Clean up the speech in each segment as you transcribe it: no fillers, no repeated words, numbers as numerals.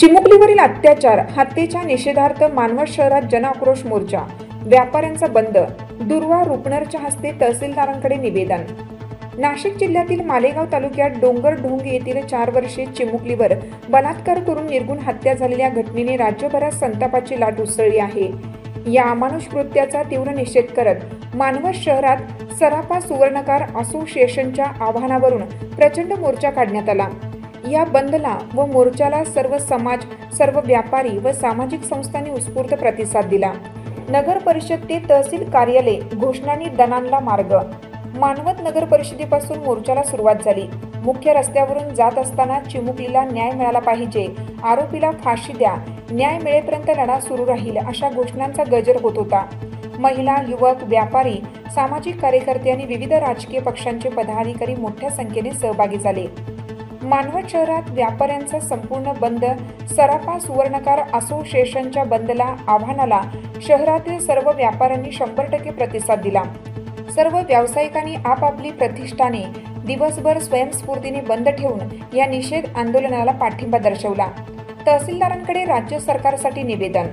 चिमुकलीवरील अत्याचार हत्येच्या निषेधार्थ मानवत शहरात जनआक्रोश मोर्चा, व्यापाऱ्यांचा बंद, दुर्वा रुपनरच्या हस्ते तहसीलदारांकडे निवेदन। नाशिक जिल्ह्यातील मालेगाव तालुक्यात डोंगरढोंग येथील 4 वर्षीय चिमुकलीवर बलात्कार करून निर्गुण हत्या झालेल्या घटनेने राज्यभरात संतापाची लाट उसळली आहे। या अमानुष कृत्याचा तीव्र निषेध करत मानवत शहरात सराफा सुवर्णकार असोसिएशनच्या आवाहनावरून प्रचंड मोर्चा काढण्यात आला। या बंदला व मोर्चाला सर्व समाज, सर्व व्यापारी व सामाजिक संस्थांनी उत्स्फूर्त प्रतिसाद दिला। नगर परिषद ते तहसील कार्यालय घोषणांनी दणाणला मार्ग। मानवत नगर परिषदेपासून मोर्चाला सुरुवात झाली। मुख्य रस्त्यावरून जात असताना चिमुकलीला न्याय मिळाला पाहिजे, आरोपीला फाशी द्या, न्याय मिळेपर्यंत लढा सुरू राहील अशा घोषणांचा गजर होत होता। महिला, युवक, व्यापारी, सामाजिक कार्यकर्ते आणि विविध राजकीय पक्षांचे पदाधिकारी मोठ्या संख्येने सहभागी झाले। मानवत शहरात व्यापाऱ्यांचा संपूर्ण बंद, सराफा सुवर्णकार असोसिएशनच्या बंदला आव्हानाला शहरातील सर्व व्यापाऱ्यांनी 100% प्रतिसाद दिला। सर्व व्यावसायिकांनी आपापली प्रतिष्ठाने दिवसभर स्वयंस्फूर्तीने बंद ठेवून या निषेध आंदोलनाला पाठिंबा दर्शवला। तहसीलदारांकडे राज्य सरकारसाठी निवेदन।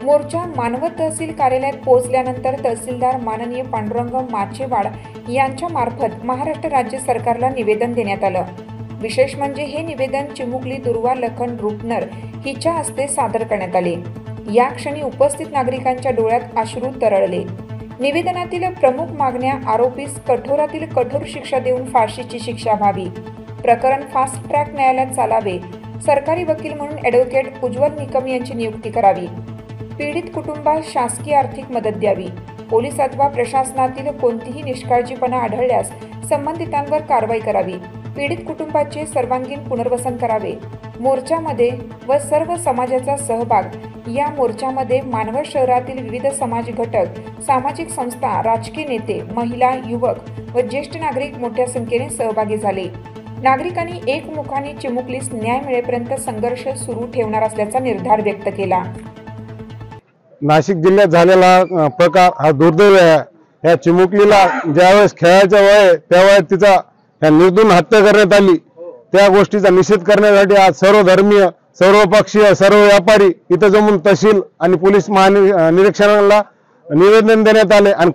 मोर्चा मानवत तहसील कार्यालयात पोहोचल्यानंतर तहसीलदार माननीय पांडुरंग माचेवाड यांच्या मार्फत महाराष्ट्र राज्य सरकारला निवेदन देण्यात आलं। विशेष म्हणजे हे निवेदन चिमुकली दुर्वा लखन रुपनर हिच्या हस्ते सादर करण्यात आले। या क्षणी उपस्थित नागरिकांच्या डोळ्यात अश्रू तरळले। निवेदनातील प्रमुख मागण्या: आरोपीस कठोरातील कठोर शिक्षा देऊन फाशीची शिक्षा व्हावी, प्रकरण फास्ट ट्रॅक न्यायालयात चालावे, सरकारी वकील म्हणून ॲडव्होकेट उज्ज्वल निकम यांची नियुक्ती करावी, पीडित कुटुंबास शासकीय आर्थिक मदत द्यावी, पोलीस अथवा प्रशासनातील कोणतीही निष्काळजीपणा आढळल्यास संबंधितांवर कारवाई करावी, पीडित कुटुंबाचे सर्वांगीण पुनर्वसन करावे। मोर्चामध्ये व सर्व समाजाचा सहभाग। या मोर्चामध्ये मानवत शहरातील विविध समाज घटक, सामाजिक संस्था, राजकीय नेते, महिला, युवक व ज्येष्ठ नागरिक मोठ्या संख्येने सहभागी झाले। नागरिकांनी एकमुखाने चिमुकलीस न्याय मिळेपर्यंत संघर्ष सुरू ठेवणार असल्याचा निर्धार व्यक्त केला। नाशिक जिल्ह्यात झालेला प्रकार हा दुर्दैव आहे। या चिमुकलीला ज्यावेळेस खेळायचं वय त्यावेळेस तिचा निर्दून हत्या करण्यात आली। त्या गोष्टीचा निषेध करण्यासाठी आज सर्व धर्मीय, सर्व पक्षीय, सर्व व्यापारी इथं जमून तहसील आणि पोलीस महानिरीक्षकांना निवेदन देण्यात आले। आणि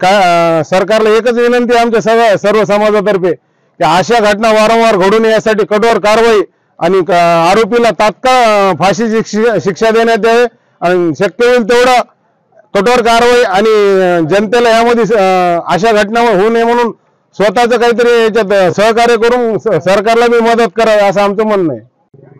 सरकारला एकच विनंती आहे आमच्या सर्व समाजातर्फे की अशा घटना वारंवार घडू नये यासाठी कठोर कारवाई आणि आरोपीला तात्काळ फाशीची शिक्षा देण्यात यावी आणि शक्य होईल तेवढा कठोर कारवाई आणि जनतेला यामध्ये अशा घटना होऊ नये म्हणून स्वतःचं काहीतरी याच्यात सहकार्य करून सरकारला भी मदद करावी असं आमचं म्हणणं है।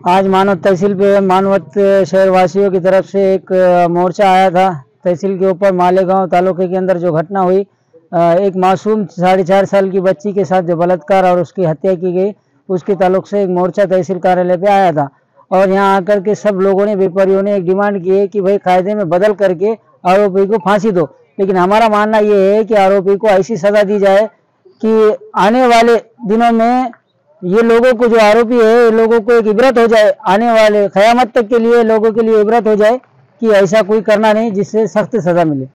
आज मानवत तहसील पे मानवत शहर वासियों की तरफ से एक मोर्चा आया था। तहसील के ऊपर मालेगांव तालुके के अंदर जो घटना हुई, एक मासूम 4.5 साल की बच्ची के साथ जो बलात्कार और उसकी हत्या की गई, उसके ताल्लुक से एक मोर्चा तहसील कार्यालय पे आया था। और यहाँ आकर के सब लोगों ने, व्यापारियों ने एक डिमांड की है कि भाई कायदे में बदल करके आरोपी को फांसी दो। लेकिन हमारा मानना ये है कि आरोपी को ऐसी सजा दी जाए कि आने वाले दिनों में ये लोगों को, जो आरोपी है, ये लोगों को एक इबरत हो जाए, आने वाले क़यामत तक के लिए लोगों के लिए इबरत हो जाए कि ऐसा कोई करना नहीं, जिससे सख्त सजा मिले।